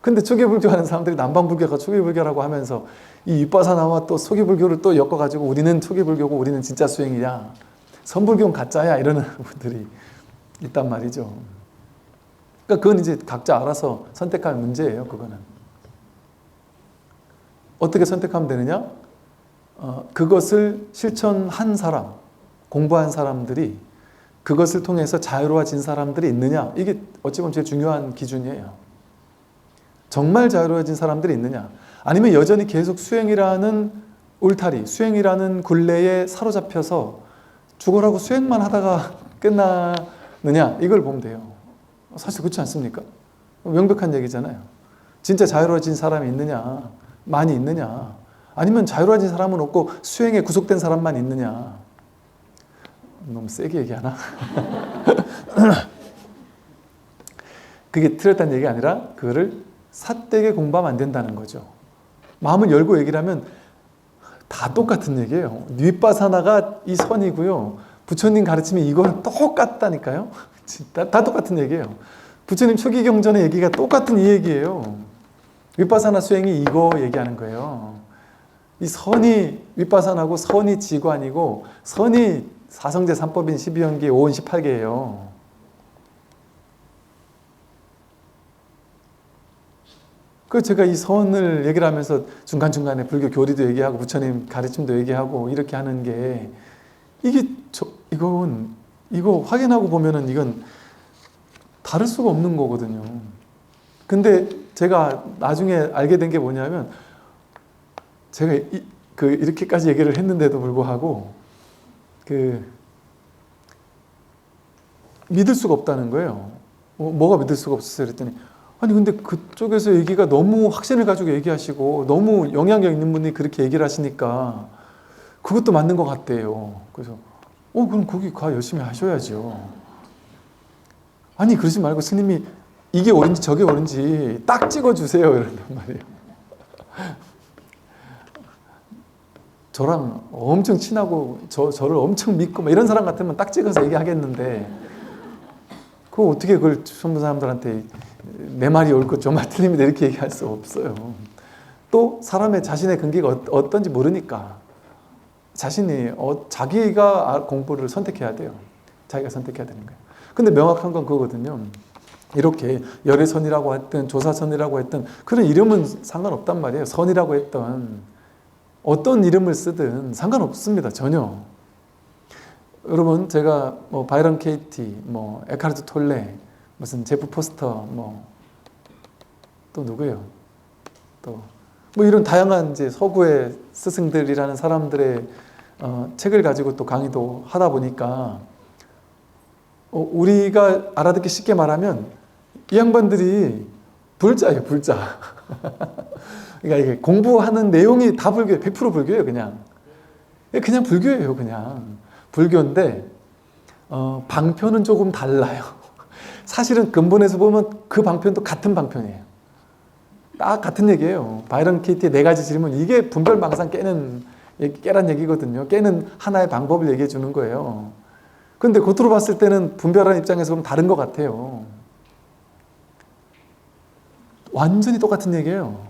근데 초기불교 하는 사람들이 남방불교가 초기불교라고 하면서 이 윗바사나와 또 초기불교를 또 엮어가지고 우리는 초기불교고 우리는 진짜 수행이야, 선불교는 가짜야, 이러는 분들이 있단 말이죠. 그러니까 그건 이제 각자 알아서 선택할 문제예요. 그거는 어떻게 선택하면 되느냐? 그것을 실천한 사람, 공부한 사람들이, 그것을 통해서 자유로워진 사람들이 있느냐, 이게 어찌 보면 제일 중요한 기준이에요. 정말 자유로워진 사람들이 있느냐, 아니면 여전히 계속 수행이라는 울타리, 수행이라는 굴레에 사로잡혀서 죽으라고 수행만 하다가 끝나느냐, 이걸 보면 돼요. 사실 그렇지 않습니까? 명백한 얘기잖아요. 진짜 자유로워진 사람이 있느냐, 많이 있느냐, 아니면 자유로워진 사람은 없고 수행에 구속된 사람만 있느냐. 너무 세게 얘기하나? 그게 틀렸다는 얘기가 아니라 그거를 삿되게 공부하면 안 된다는 거죠. 마음을 열고 얘기를 하면 다 똑같은 얘기예요. 윗바사나가 이 선이고요, 부처님 가르침이 이거랑 똑같다니까요. 다 똑같은 얘기예요. 부처님 초기 경전의 얘기가 똑같은 이 얘기예요. 윗바사나 수행이 이거 얘기하는 거예요. 이 선이 윗바사나고 선이 지관이고 선이 사성제 3법인 12연기 5원 18개예요. 그 제가 이 선을 얘기를 하면서 중간중간에 불교 교리도 얘기하고 부처님 가르침도 얘기하고 이렇게 하는 게, 이거 확인하고 보면은 이건 다를 수가 없는 거거든요. 근데 제가 나중에 알게 된 게 뭐냐면, 제가 이렇게까지 얘기를 했는데도 불구하고 믿을 수가 없다는 거예요. 뭐가 믿을 수가 없었어요? 그랬더니 아니 근데 그쪽에서 얘기가 너무 확신을 가지고 얘기하시고 너무 영향력 있는 분이 그렇게 얘기를 하시니까 그것도 맞는 것 같대요. 그래서 그럼 거기 가 열심히 하셔야죠. 아니 그러지 말고 스님이 이게 옳은지 저게 옳은지 딱 찍어주세요 이런단 말이에요. 저랑 엄청 친하고 저를 엄청 믿고 막 이런 사람 같으면 딱 찍어서 얘기하겠는데 그거 어떻게 그걸 전부 사람들한테 내 말이 옳고 저 말 틀립니다 이렇게 얘기할 수 없어요. 또 사람의 자신의 근기가 어떤지 모르니까 자신이 자기가 공부를 선택해야 돼요. 자기가 선택해야 되는 거예요. 근데 명확한 건 그거거든요. 이렇게 열애선이라고 했든 조사선이라고 했든 그런 이름은 상관없단 말이에요. 선이라고 했던 어떤 이름을 쓰든 상관없습니다. 전혀. 여러분 제가 뭐 바이런 케이티, 뭐 에카르트 톨레, 무슨 제프 포스터, 또 누구예요? 또 뭐 이런 다양한 이제 서구의 스승들이라는 사람들의 책을 가지고 또 강의도 하다 보니까 우리가 알아듣기 쉽게 말하면 이 양반들이 불자예요, 불자. 그러니까 이게 공부하는 내용이 다 불교예요. 100% 불교예요, 그냥. 그냥 불교예요, 그냥. 불교인데 방편은 조금 달라요. 사실은 근본에서 보면 그 방편도 같은 방편이에요. 딱 같은 얘기예요. 바이런 케이티의 4가지 질문, 이게 분별망상 깨란 얘기거든요. 깨는 하나의 방법을 얘기해 주는 거예요. 근데 겉으로 봤을 때는 분별하는 입장에서 보면 다른 것 같아요. 완전히 똑같은 얘기예요.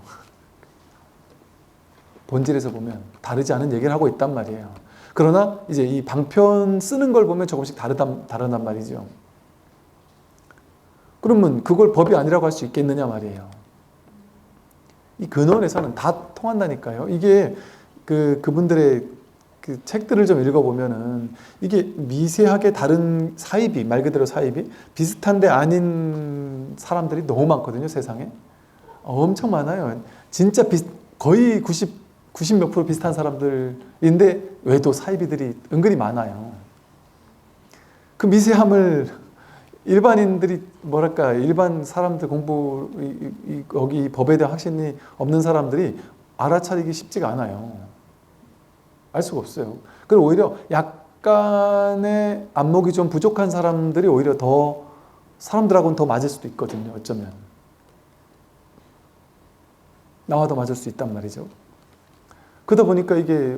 본질에서 보면 다르지 않은 얘기를 하고 있단 말이에요. 그러나 이제 이 방편 쓰는 걸 보면 조금씩 다르단 말이죠. 그러면 그걸 법이 아니라고 할 수 있겠느냐 말이에요. 이 근원에서는 다 통한다니까요. 이게 그분들의 그 책들을 좀 읽어보면은 이게 미세하게 다른 사입이, 말 그대로 사입이 비슷한데 아닌 사람들이 너무 많거든요, 세상에. 엄청 많아요. 진짜 거의 90 몇 프로 비슷한 사람들인데 외도 사이비들이 은근히 많아요. 그 미세함을 일반인들이 일반 사람들 공부 여기 법에 대한 확신이 없는 사람들이 알아차리기 쉽지가 않아요. 알 수가 없어요. 그리고 오히려 약간의 안목이 좀 부족한 사람들이 오히려 더 사람들하고는 더 맞을 수도 있거든요. 어쩌면 나와 더 맞을 수 있단 말이죠. 그러다 보니까 이게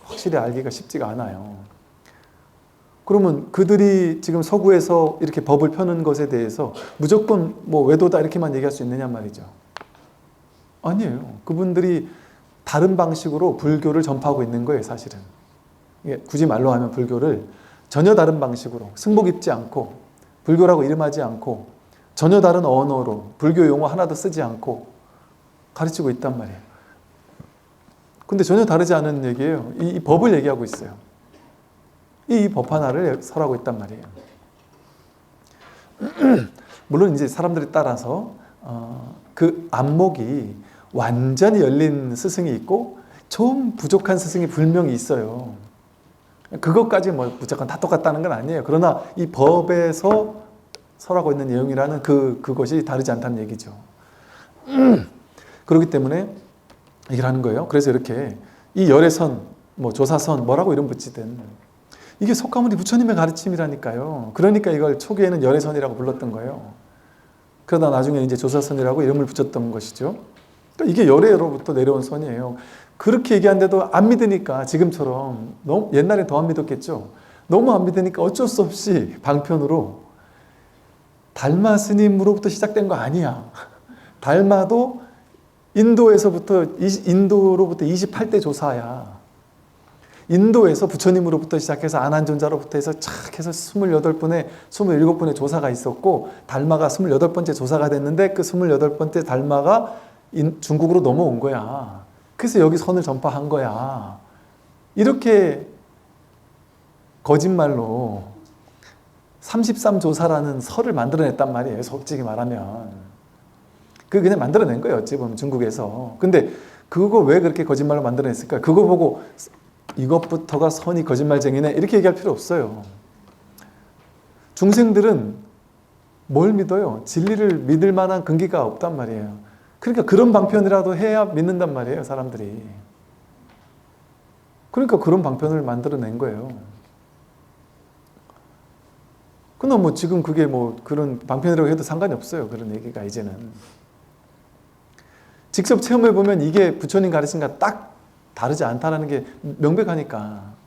확실히 알기가 쉽지가 않아요. 그러면 그들이 지금 서구에서 이렇게 법을 펴는 것에 대해서 무조건 뭐 외도다 이렇게만 얘기할 수 있느냐 말이죠. 아니에요. 그분들이 다른 방식으로 불교를 전파하고 있는 거예요, 사실은. 굳이 말로 하면 불교를 전혀 다른 방식으로 승복 입지 않고 불교라고 이름하지 않고 전혀 다른 언어로 불교 용어 하나도 쓰지 않고 가르치고 있단 말이에요. 근데 전혀 다르지 않은 얘기예요. 이 법을 얘기하고 있어요. 이 법 하나를 설하고 있단 말이에요. 물론 이제 사람들에 따라서 그 안목이 완전히 열린 스승이 있고 좀 부족한 스승이 분명히 있어요. 그것까지 뭐 무조건 다 똑같다는 건 아니에요. 그러나 이 법에서 설하고 있는 내용이라는 그것이 다르지 않다는 얘기죠. 그렇기 때문에 얘기를 하는 거예요. 그래서 이렇게 이 열애선, 뭐 조사선, 뭐라고 이름 붙이든 이게 석가모니 부처님의 가르침이라니까요. 그러니까 이걸 초기에는 열애선이라고 불렀던 거예요. 그러다 나중에 이제 조사선이라고 이름을 붙였던 것이죠. 그러니까 이게 열애로부터 내려온 선이에요. 그렇게 얘기하는데도 안 믿으니까 지금처럼 너무 옛날에 더 안 믿었겠죠. 너무 안 믿으니까 어쩔 수 없이 방편으로 달마 스님으로부터 시작된 거 아니야. 달마도 인도로부터 28대 조사야. 인도에서 부처님으로부터 시작해서 아난존자로부터 해서 착 해서 27분의 조사가 있었고 달마가 28번째 조사가 됐는데 그 28번째 달마가 중국으로 넘어온 거야. 그래서 여기 선을 전파한 거야. 이렇게 거짓말로 33조사라는 설을 만들어냈단 말이에요. 솔직히 말하면. 그냥 만들어낸 거예요. 어찌 보면 중국에서. 근데 그거 왜 그렇게 거짓말로 만들어냈을까? 그거 보고 이것부터가 선이 거짓말쟁이네 이렇게 얘기할 필요 없어요. 중생들은 뭘 믿어요? 진리를 믿을 만한 근기가 없단 말이에요. 그러니까 그런 방편이라도 해야 믿는단 말이에요, 사람들이. 그러니까 그런 방편을 만들어낸 거예요. 그럼 뭐 지금 그게 뭐 그런 방편이라고 해도 상관이 없어요. 그런 얘기가 이제는. 직접 체험해 보면 이게 부처님 가르침과 딱 다르지 않다는 게 명백하니까.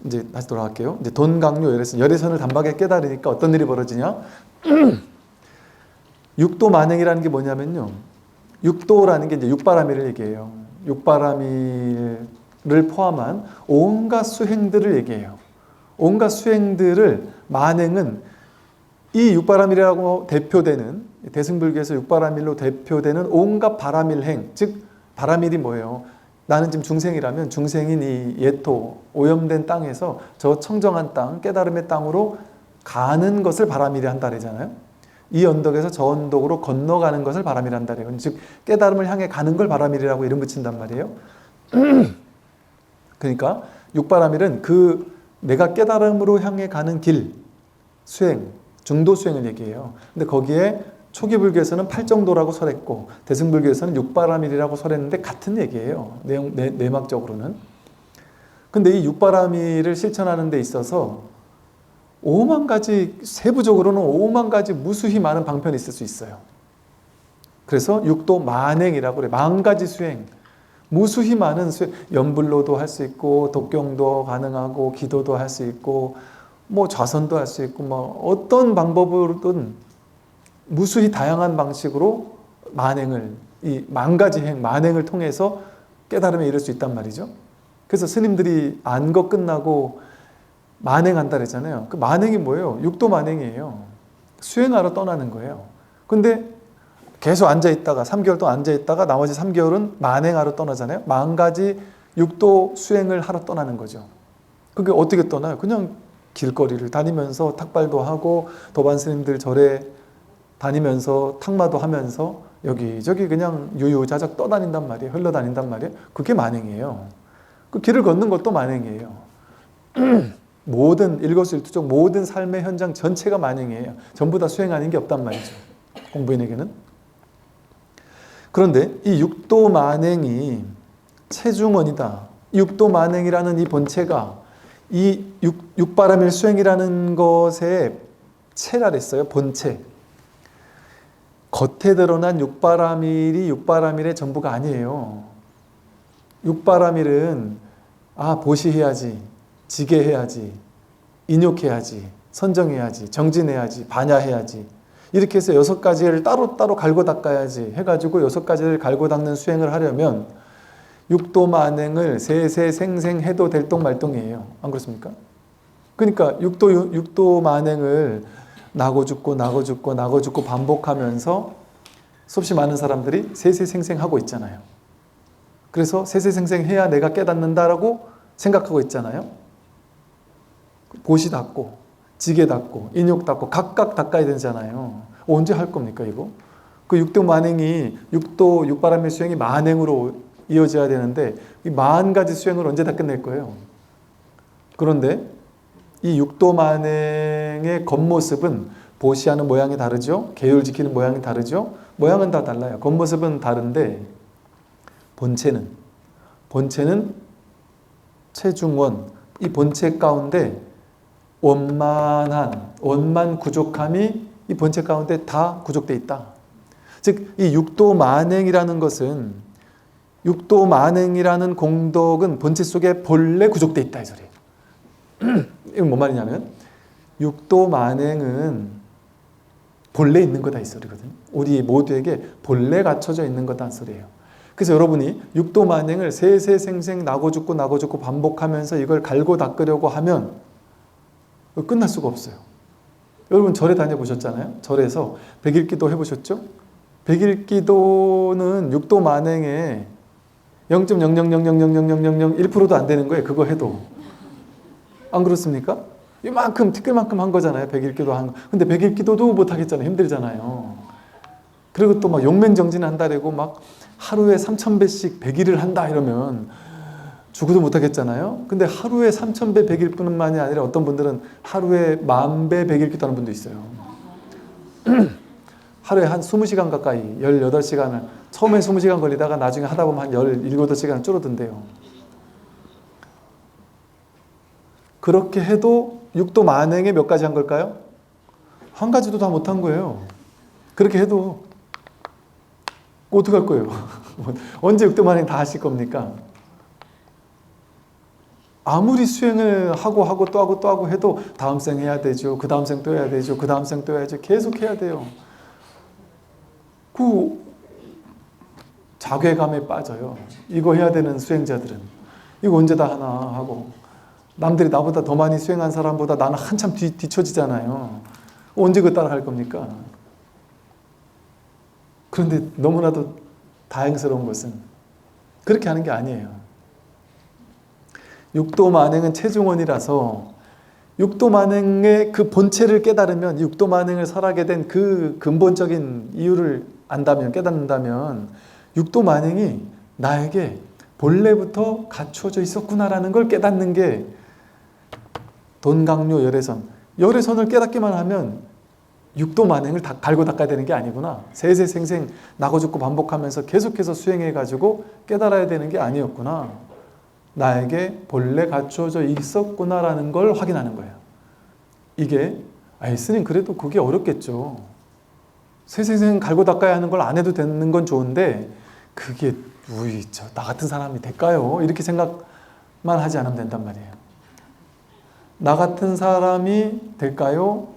이제 다시 돌아갈게요. 이제 돈강요 열애선을 단박에 깨달으니까 어떤 일이 벌어지냐? 육도 만행이라는 게 뭐냐면요. 육도라는 게 이제 육바라밀을 얘기해요. 육바라밀을 포함한 온갖 수행들을 얘기해요. 온갖 수행들을 만행은 이 육바라밀이라고 대표되는 대승불교에서 육바라밀로 대표되는 온갖 바라밀행, 즉 바라밀이 뭐예요? 나는 지금 중생이라면 중생인 이 예토 오염된 땅에서 저 청정한 땅 깨달음의 땅으로 가는 것을 바라밀이 한다 그러잖아요. 이 언덕에서 저 언덕으로 건너가는 것을 바라밀이 한다 그래요. 즉 깨달음을 향해 가는 걸 바라밀이라고 이름 붙인단 말이에요. 그러니까 육바라밀은 그 내가 깨달음으로 향해 가는 길, 수행, 중도 수행을 얘기해요. 근데 거기에 초기 불교에서는 팔정도라고 설했고 대승불교에서는 육바라밀이라고 설했는데 같은 얘기예요. 내막적으로는. 근데 이 육바라밀을 실천하는 데 있어서 5만 가지, 세부적으로는 5만 가지 무수히 많은 방편이 있을 수 있어요. 그래서 육도 만행이라고 그래요. 만 가지 수행. 무수히 많은 수행. 연불로도 할 수 있고 독경도 가능하고 기도도 할 수 있고 뭐 좌선도 할 수 있고 뭐 어떤 방법으로든 무수히 다양한 방식으로 만행을 이 만 가지 행 만행을 통해서 깨달음에 이를 수 있단 말이죠. 그래서 스님들이 안거 끝나고 만행한다 그랬잖아요. 그 만행이 뭐예요? 육도 만행이에요. 수행하러 떠나는 거예요. 근데 계속 앉아있다가 3개월 동안 앉아있다가 나머지 3개월은 만행하러 떠나잖아요. 만 가지 육도 수행을 하러 떠나는 거죠. 그게 어떻게 떠나요? 그냥 길거리를 다니면서 탁발도 하고 도반 스님들 절에 다니면서 탁마도 하면서 여기저기 그냥 유유자적 떠다닌단 말이에요. 흘러다닌단 말이에요. 그게 만행이에요. 그 길을 걷는 것도 만행이에요. 모든 일거수일투족 모든 삶의 현장 전체가 만행이에요. 전부 다 수행 아닌 게 없단 말이죠. 공부인에게는. 그런데 이 육도 만행이 체중원이다. 육도 만행이라는 이 본체가 이 육바라밀 수행이라는 것에 체라 그랬어요. 본체. 겉에 드러난 육바라밀이 육바라밀의 전부가 아니에요. 육바라밀은 보시해야지, 지게해야지, 인욕해야지, 선정해야지, 정진해야지, 반야해야지 이렇게 해서 6가지를 따로따로 갈고 닦아야지 해가지고 6가지를 갈고 닦는 수행을 하려면 육도 만행을 세세생생해도 될 똥 말똥이에요. 안 그렇습니까? 그러니까 육도 만행을 나고 죽고 반복하면서 수없이 많은 사람들이 세세생생하고 있잖아요. 그래서 세세생생해야 내가 깨닫는다라고 생각하고 있잖아요. 보시 닦고 지게 닦고 인욕 닦고 각각 닦아야 되잖아요. 언제 할 겁니까 이거? 그 육도 만행이 육바라밀 수행이 만행으로 이어져야 되는데 이 10,000가지 수행을 언제 다 끝낼 거예요? 그런데 이 육도 만행의 겉모습은 보시하는 모양이 다르죠? 계율 지키는 모양이 다르죠? 모양은 다 달라요. 겉모습은 다른데 본체는 체중원, 이 본체 가운데 원만 구족함이 이 본체 가운데 다 구족되어 있다. 즉 이 육도 만행이라는 것은 육도 만행이라는 공덕은 본체 속에 본래 구족되어 있다 이 소리예요. 이건 뭔 말이냐면 육도 만행은 본래 있는 거다 이 소리거든요. 우리 모두에게 본래 갖춰져 있는 거다 이 소리예요. 그래서 여러분이 육도 만행을 세세생생 나고 죽고 반복하면서 이걸 갈고 닦으려고 하면 끝날 수가 없어요. 여러분 절에 다녀보셨잖아요. 절에서 백일기도 해보셨죠? 백일기도는 육도 만행에 0.000000001%도 안 되는 거예요. 그거 해도. 안 그렇습니까? 이만큼 티끌만큼 한 거잖아요. 백일기도 한 거. 근데 백일기도도 못 하겠잖아요. 힘들잖아요. 그리고 또 막 용맹정진한다라고 막 하루에 3,000배씩 100일을 한다 이러면 죽어도 못하겠잖아요. 근데 하루에 3,000배 100일 뿐만이 아니라 어떤 분들은 하루에 10,000배 100일 하는 분도 있어요. 하루에 한 20시간 가까이 18시간을 처음에 20시간 걸리다가 나중에 하다 보면 한 17시간 줄어든대요. 그렇게 해도 육도 만행에 몇 가지 한 걸까요? 한 가지도 다 못한 거예요. 그렇게 해도 어떡할 거예요? 언제 육도 만행 다 하실 겁니까? 아무리 수행을 하고 또 하고 또 하고 해도 다음 생 해야 되죠. 그 다음 생 또 해야 되죠. 그 다음 생 또 해야죠. 계속 해야 돼요. 그 자괴감에 빠져요. 이거 해야 되는 수행자들은. 이거 언제 다 하나 하고 남들이 나보다 더 많이 수행한 사람보다 나는 한참 뒤처지잖아요. 언제 그 따라 할 겁니까? 그런데 너무나도 다행스러운 것은 그렇게 하는 게 아니에요. 육도만행은 체중원이라서 육도만행의 그 본체를 깨달으면 육도만행을 설하게 된 그 근본적인 이유를 안다면, 깨닫는다면 육도만행이 나에게 본래부터 갖춰져 있었구나라는 걸 깨닫는 게 돈강료 열애선. 열애선을 깨닫기만 하면 육도만행을 다 갈고 닦아야 되는 게 아니구나. 세세생생 나고 죽고 반복하면서 계속해서 수행해가지고 깨달아야 되는 게 아니었구나. 나에게 본래 갖춰져 있었구나라는 걸 확인하는 거예요. 이게 스님 그래도 그게 어렵겠죠. 세세생 갈고 닦아야 하는 걸 안 해도 되는 건 좋은데 그게 나 같은 사람이 될까요? 이렇게 생각만 하지 않으면 된단 말이에요. 나 같은 사람이 될까요?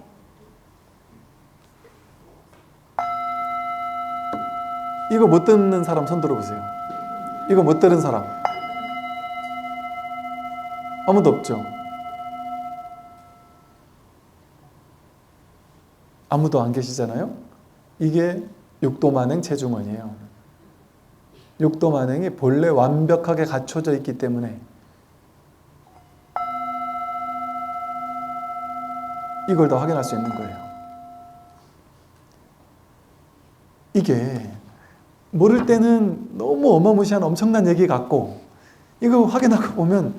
이거 못 듣는 사람 손 들어보세요. 이거 못 들은 사람 아무도 없죠? 아무도 안 계시잖아요? 이게 육도만행 체중원이에요. 육도만행이 본래 완벽하게 갖춰져 있기 때문에 이걸 더 확인할 수 있는 거예요. 이게 모를 때는 너무 어마무시한 엄청난 얘기 같고 이거 확인하고 보면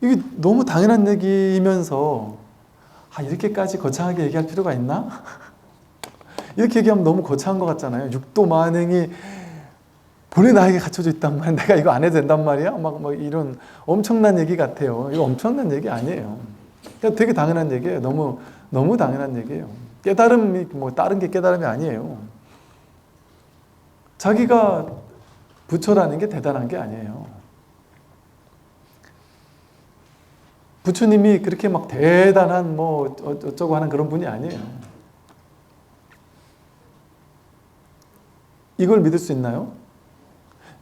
이게 너무 당연한 얘기이면서 이렇게까지 거창하게 얘기할 필요가 있나? 이렇게 얘기하면 너무 거창한 것 같잖아요. 육도만행이 본래 나에게 갖춰져 있단 말이야. 내가 이거 안 해도 된단 말이야? 막 이런 엄청난 얘기 같아요. 이거 엄청난 얘기 아니에요. 그러니까 되게 당연한 얘기예요. 너무 당연한 얘기예요. 깨달음이 다른 게 깨달음이 아니에요. 자기가 부처라는 게 대단한 게 아니에요. 부처님이 그렇게 막 대단한 어쩌고 하는 그런 분이 아니에요. 이걸 믿을 수 있나요?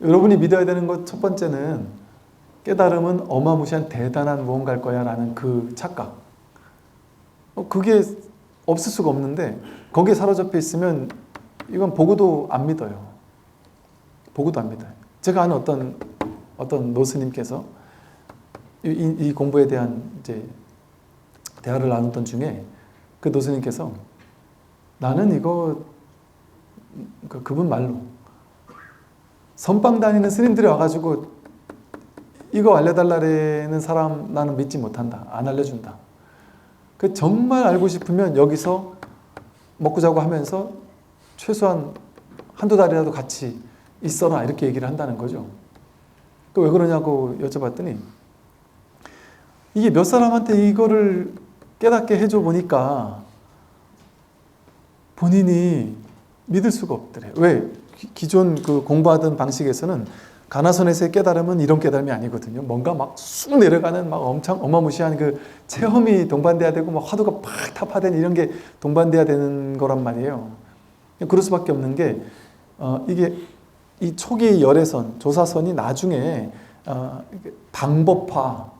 여러분이 믿어야 되는 것 첫 번째는 깨달음은 어마무시한 대단한 무언가일 거야 라는 그 착각. 그게 없을 수가 없는데 거기에 사로잡혀 있으면 이건 보고도 안 믿어요. 보고도 안 믿어요. 제가 아는 어떤 노스님께서 이 공부에 대한 이제 대화를 나눴던 중에 그 노스님께서 나는 이거 그분 말로 선방 다니는 스님들이 와가지고 이거 알려달라는 사람 나는 믿지 못한다. 안 알려준다. 그 정말 알고 싶으면 여기서 먹고 자고 하면서 최소한 한두 달이라도 같이 있어라 이렇게 얘기를 한다는 거죠. 왜 그러냐고 여쭤봤더니 이게 몇 사람한테 이거를 깨닫게 해줘 보니까 본인이 믿을 수가 없더래요. 왜? 기존 그 공부하던 방식에서는 가나선에서의 깨달음은 이런 깨달음이 아니거든요. 뭔가 막 쑥 내려가는 막 엄청 어마무시한 그 체험이 동반돼야 되고 막 화두가 팍 타파된 이런 게 동반돼야 되는 거란 말이에요. 그럴 수밖에 없는 게 이게 이 초기 열애선, 조사선이 나중에 방법화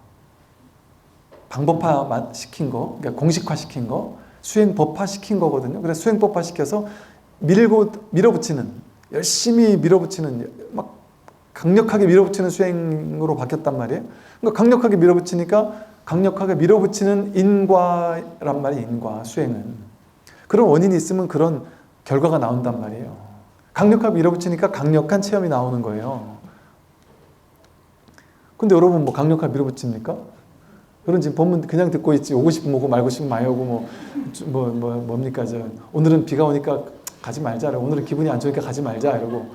시킨 거, 그러니까 공식화 시킨 거, 수행법화 시킨 거거든요. 그래서 수행법화 시켜서 밀어붙이는, 열심히 밀어붙이는, 막 강력하게 밀어붙이는 수행으로 바뀌었단 말이에요. 그러니까 강력하게 밀어붙이니까 강력하게 밀어붙이는 인과란 말이에요. 인과, 수행은. 그런 원인이 있으면 그런 결과가 나온단 말이에요. 강력하게 밀어붙이니까 강력한 체험이 나오는 거예요. 근데 여러분 뭐 강력하게 밀어붙입니까? 여러분 지금 본문 그냥 듣고 있지. 오고 싶으면 오고 말고 싶으면 마이 오고 뭡니까? 오늘은 비가 오니까 가지 말자. 오늘은 기분이 안 좋으니까 가지 말자. 이러고.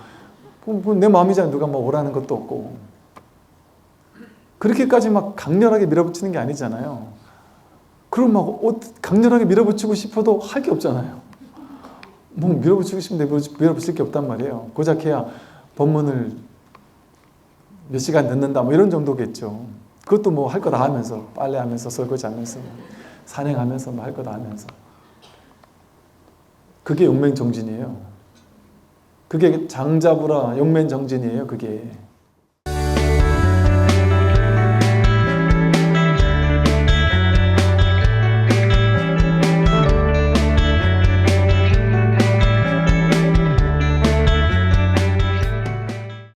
내 마음이잖아. 누가 뭐 오라는 것도 없고. 그렇게까지 막 강렬하게 밀어붙이는 게 아니잖아요. 그럼 막 강렬하게 밀어붙이고 싶어도 할 게 없잖아요. 뭐 밀어붙이고 싶은데 밀어붙일 게 없단 말이에요. 고작 해야 본문을 몇 시간 듣는다 뭐 이런 정도겠죠. 그것도 뭐 할 거 다 하면서 빨래하면서 설거지하면서 산행하면서 뭐 할 거 다 하면서 그게 용맹정진이에요. 그게 장자부라 용맹정진이에요. 그게